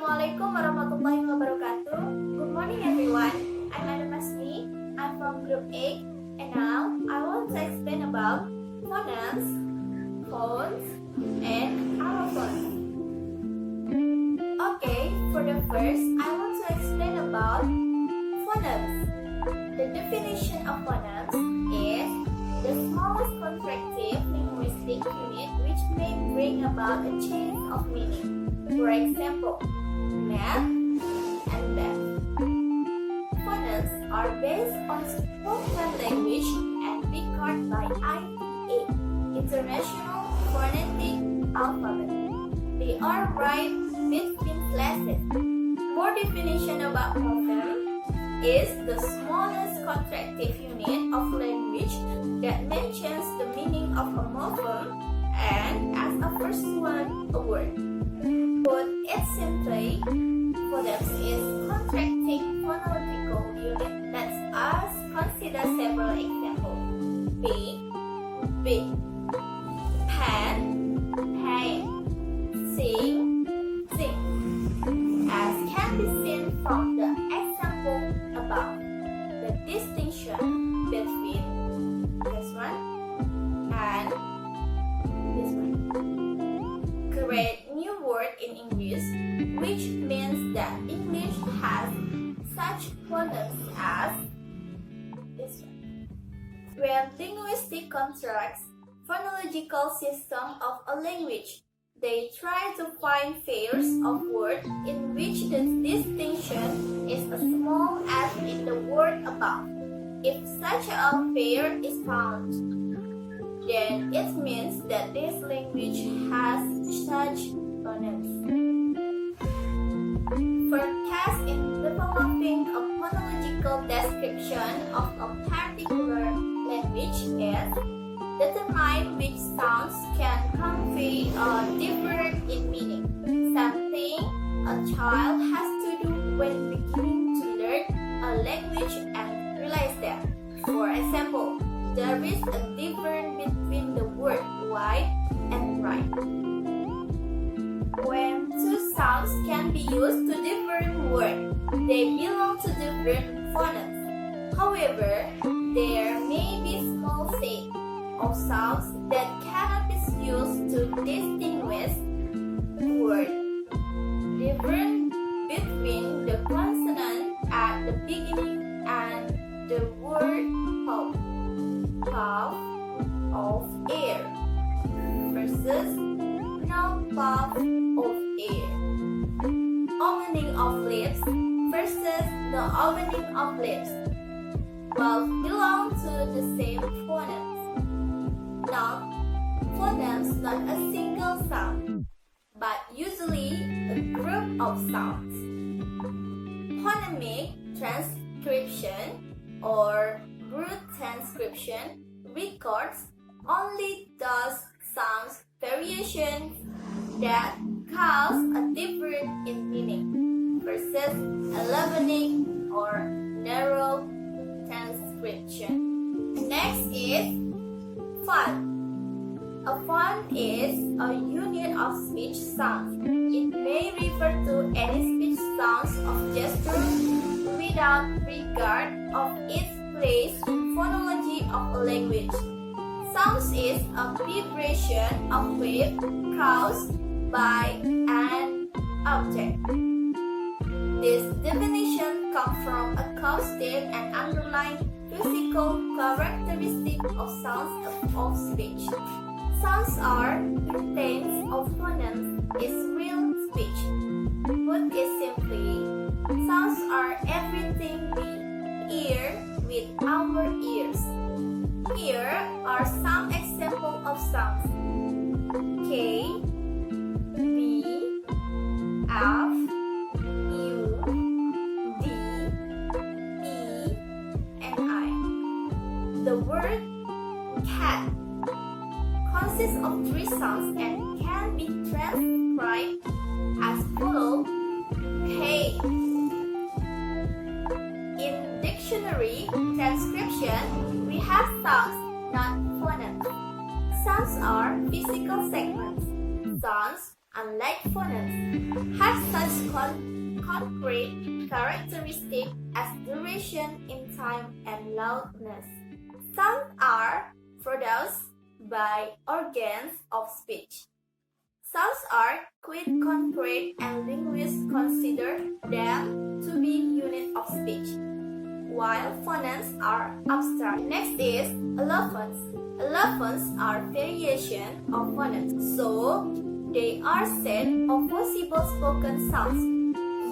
Assalamualaikum warahmatullahi wabarakatuh. Good morning everyone. I'm Aida Masni. I'm from group 8 and now I want to explain about phonemes, phones, and allophones. Okay, for the first, I want to explain about phonemes. The definition of phonemes is the smallest contractive linguistic unit which may bring about a change of meaning. For example, math and math. Phonemes are based on spoken language and recorded by IPA, International Phonetic Alphabet. They are right between classes. More definition about morpheme is the smallest contractive unit of language that mentions the meaning of a morpheme and as a first one, a word. Put it simply, phonemes is contracting phonological unit. Let us consider several examples. Big, big. Pen, pain. Sing, sing. As can be seen from the example above, the distinction between this one and this one create new word in English, which means that English has such phonemes as this one. When linguistic constructs phonological system of a language, they try to find pairs of words in which the distinction is as small as in the word above. If such a pair is found, then it means that this language has such phonemes. For task in developing a phonological description of a particular language is determine which sounds can convey a difference in meaning. Something a child has to do when beginning to learn a language and realize that. For example, there is a difference between the word white and right. When two sounds can be used to different words, they belong to different phonemes. However, there may be small shades of sounds that cannot be used to distinguish words. Difference between the consonant at the beginning and the word puff, puff of air versus no puff of air. Opening of lips versus the opening of lips. Both belong to the same phonemes. Now, phonemes not a single sound, but usually a group of sounds. Phonemic transcription or root transcription records only those sounds variations that cause a difference in meaning versus elaborating or narrow transcription. Next is phone. A phone is a unit of speech sounds. It may refer to any speech sounds of gesture without regard of its place in phonology of a language. Sounds is a vibration of wave caused by an object. This definition comes from a caustic and underlying physical characteristic of sounds of speech. Sounds are retains of phonemes is real speech. Put it simply, sounds are everything we hear with our ears. Here are some examples of sounds. K, B, F, U, D, E, and I. The word cat consists of 3 sounds and can be transcribed as follows: K. In dictionary transcription, we have sounds, not phonemes. Sounds are physical segments. Sounds unlike phonemes, have such concrete characteristics as duration in time and loudness. Sounds are produced by organs of speech. Sounds are quite concrete and linguists consider them to be unit of speech, while phonemes are abstract. Next is allophones. Allophones are variation of phonemes, so they are set of possible spoken sounds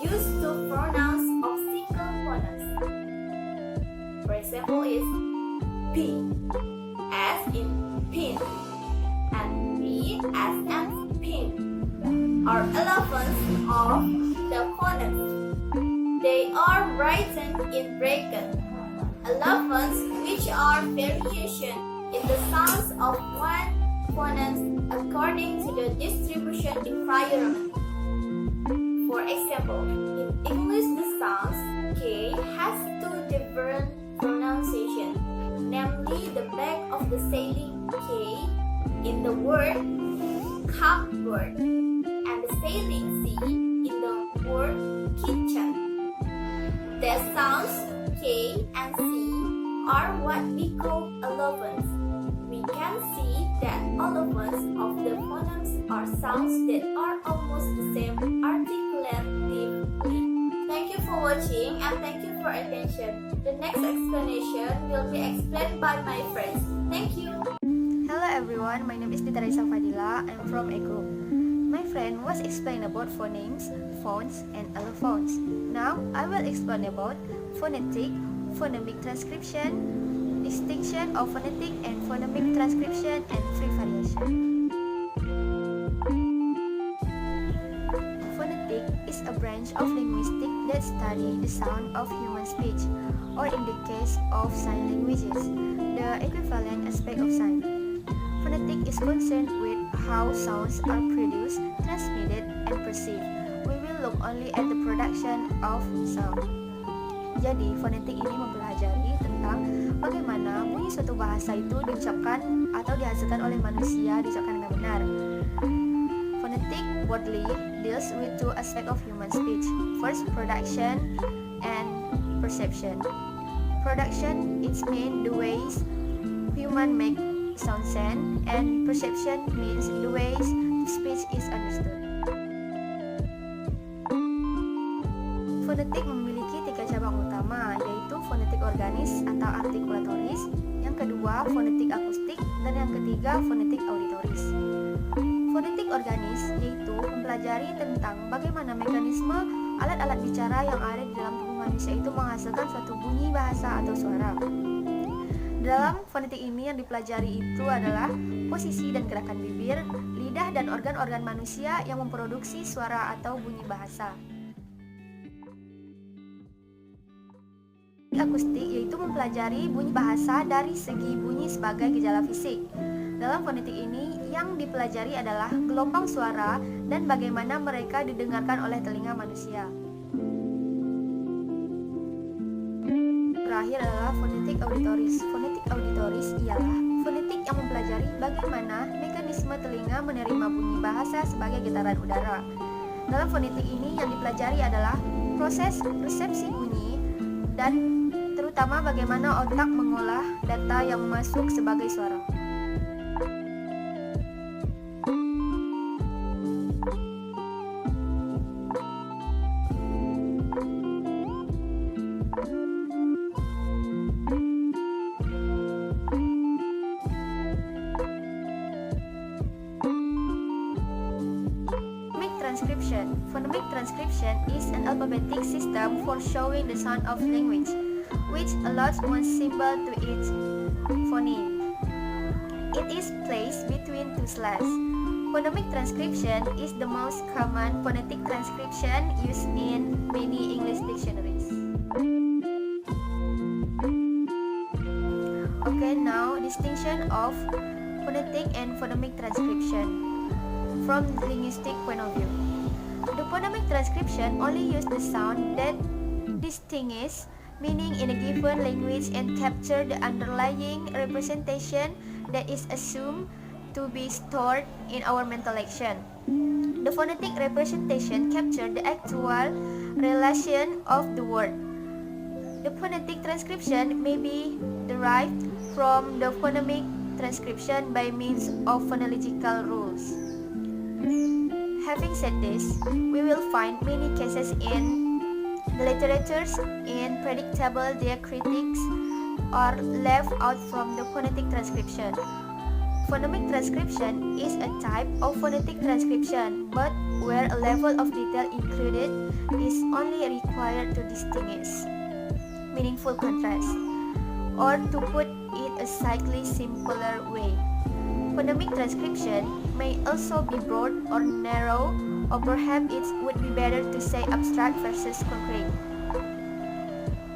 used to pronounce of single phonemes. For example is P as in pin and B as in pin are allophones of the phonemes. They are written in brackets. Allophones which are variation in the sounds of one phoneme according to the distribution environment. For example, in English the sound K has two different pronunciations, namely the back of the silent K in the word cupboard and the silent C in the word kitchen. The sounds K and C are what we call allophones. We can see that allophones of the phonemes are sounds that are almost the same articulatively. Thank you for watching and thank you for attention. The next explanation will be explained by my friends. Thank you. Hello everyone, my name is Dhita Raissa Fadhila. I'm from a group. My friend was explain about phonemes, phones, and allophones. Now I will explain about phonetic, phonemic transcription, distinction of phonetic and phonemic transcription, and free variation. Phonetic is a branch of linguistics that study the sound of human speech, or in the case of sign languages, the equivalent aspect of sign. Phonetic is concerned with how sounds are produced, transmitted, and perceived. We will look only at the production of sound. Jadi, fonetik ini mempelajari tentang bagaimana bunyi suatu bahasa itu diucapkan atau dihasilkan oleh manusia diucapkan dengan benar. Phonetic broadly deals with two aspects of human speech. First, production and perception. Production is mean the ways human make sound, and perception means the ways speech is understood. Fonetik memiliki tiga cabang utama, yaitu fonetik organis atau artikulatoris, yang kedua fonetik akustik, dan yang ketiga fonetik auditoris. Fonetik organis yaitu mempelajari tentang bagaimana mekanisme alat-alat bicara yang ada di dalam tubuh manusia itu menghasilkan suatu bunyi bahasa atau suara. Dalam fonetik ini yang dipelajari itu adalah posisi dan gerakan bibir, lidah, dan organ-organ manusia yang memproduksi suara atau bunyi bahasa. Akustik yaitu mempelajari bunyi bahasa dari segi bunyi sebagai gejala fisik. Dalam fonetik ini yang dipelajari adalah gelombang suara dan bagaimana mereka didengarkan oleh telinga manusia. Terakhir adalah fonetik auditoris. Fonetik auditoris ialah fonetik yang mempelajari bagaimana mekanisme telinga menerima bunyi bahasa sebagai getaran udara. Dalam fonetik ini yang dipelajari adalah proses resepsi bunyi dan terutama bagaimana otak mengolah data yang masuk sebagai suara. Phonemic transcription is an alphabetic system for showing the sound of language, which allows one symbol to each phoneme. It is placed between two slashes. Phonemic transcription is the most common phonetic transcription used in many English dictionaries. Okay, now distinction of phonetic and phonemic transcription from linguistic point of view. The phonemic transcription only uses the sound that distinguish meaning in a given language and capture the underlying representation that is assumed to be stored in our mental action. The phonetic representation captures the actual relation of the word. The phonetic transcription may be derived from the phonemic transcription by means of phonological rules. Having said this, we will find many cases in the literatures in predictable diacritics are left out from the phonetic transcription. Phonemic transcription is a type of phonetic transcription, but where a level of detail included is only required to distinguish meaningful contrast, or to put it a slightly simpler way. Phonemic transcription may also be broad or narrow, or perhaps it would be better to say abstract versus concrete.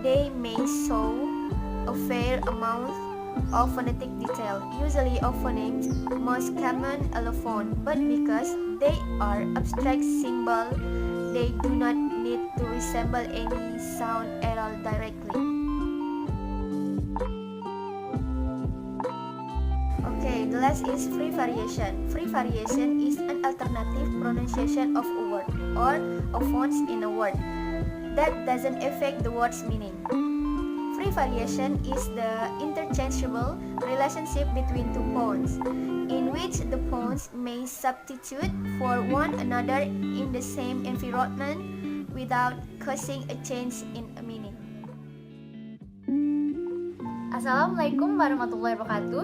They may show a fair amount of phonetic detail, usually of phonemes, most common allophone, but because they are abstract symbols, they do not need to resemble any sound at all directly. Okay, the last is free variation. Free variation is an alternative pronunciation of a word or a phones in a word that doesn't affect the word's meaning. Free variation is the interchangeable relationship between two phones, in which the phones may substitute for one another in the same environment without causing a change in a meaning. Assalamualaikum warahmatullahi wabarakatuh.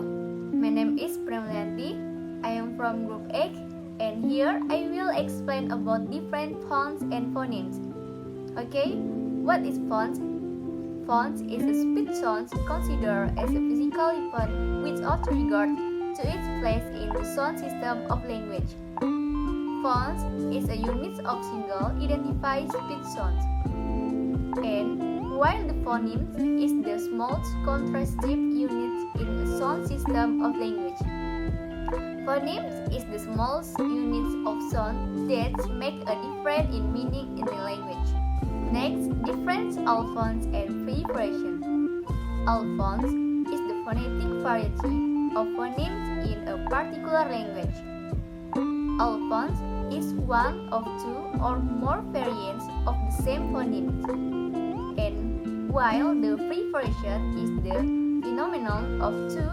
My name is Purnama Yulianti. I am from Group 8, and here I will explain about different phones and phonemes. Okay, what is phones? Phones is a speech sound considered as a physical event without regard to its place in the sound system of language. Phones is a unit of single identified speech sounds. And while the phonemes is the smallest contrastive unit in the sound system of language. Phonemes is the smallest units of sound that make a difference in meaning in the language. Next, difference allophones and free variation. Allophones is the phonetic variety of phonemes in a particular language. Allophones is one of two or more variants of the same phonemes. And while the free variation is the phenomenon of two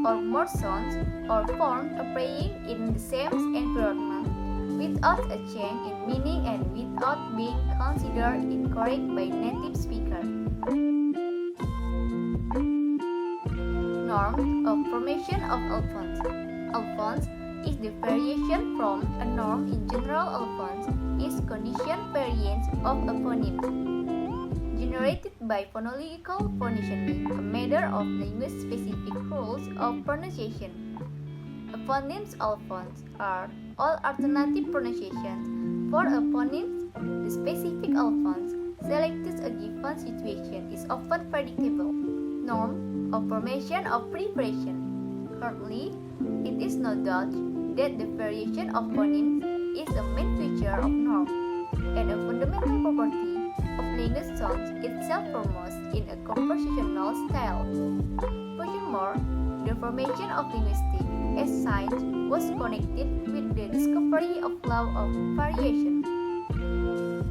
or more sounds or forms appearing in the same environment without a change in meaning and without being considered incorrect by native speaker. Norm of formation of allophones. Allophones is the variation from a norm. In general, allophones is condition variance of a phoneme generated by phonological conditioning, a matter of language-specific rules of pronunciation. A phoneme's allophones are all alternative pronunciations. For a phoneme, the specific allophones selected a given situation is often predictable. Norm of formation of pre-variation. Currently, it is no doubt that the variation of phonemes is a main feature of norm and a fundamental property of language sounds itself foremost in a conversational style. Furthermore, the formation of linguistic as science was connected with the discovery of law of variation.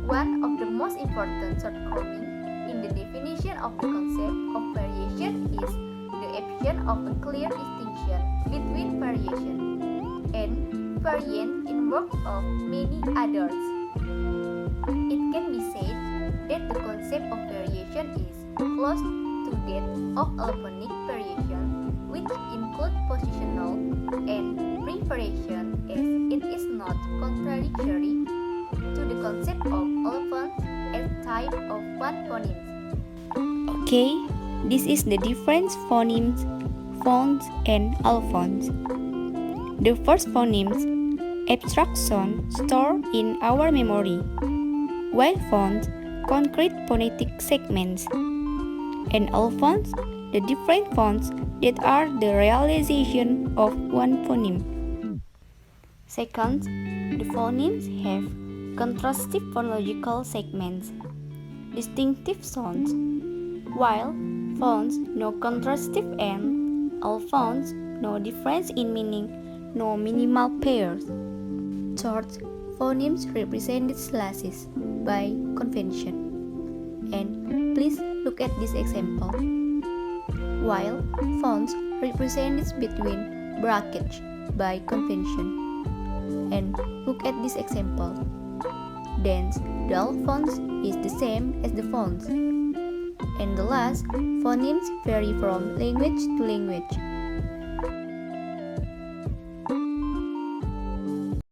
One of the most important shortcomings in the definition of the concept of variation is the absence of a clear distinction between variation and variant in work of many others. It can be said that the concept of variation is close to that of allophonic variation, which include positional and free variation, as it is not contradictory to the concept of allophones as type of one phonemes. Okay, this is the difference phonemes, phones, and allophones. The first phonemes, abstract sound stored in our memory, while phones, concrete phonetic segments, and allophones, the different phones that are the realization of one phoneme. Second, the phonemes have contrastive phonological segments, distinctive sounds, while phones no contrastive and allophones no difference in meaning no minimal pairs. Third, phonemes represented slashes by convention. And please look at this example. While phones represented between brackets by convention. And look at this example. Then the alphonse is the same as the phones. And the last, phonemes vary from language to language.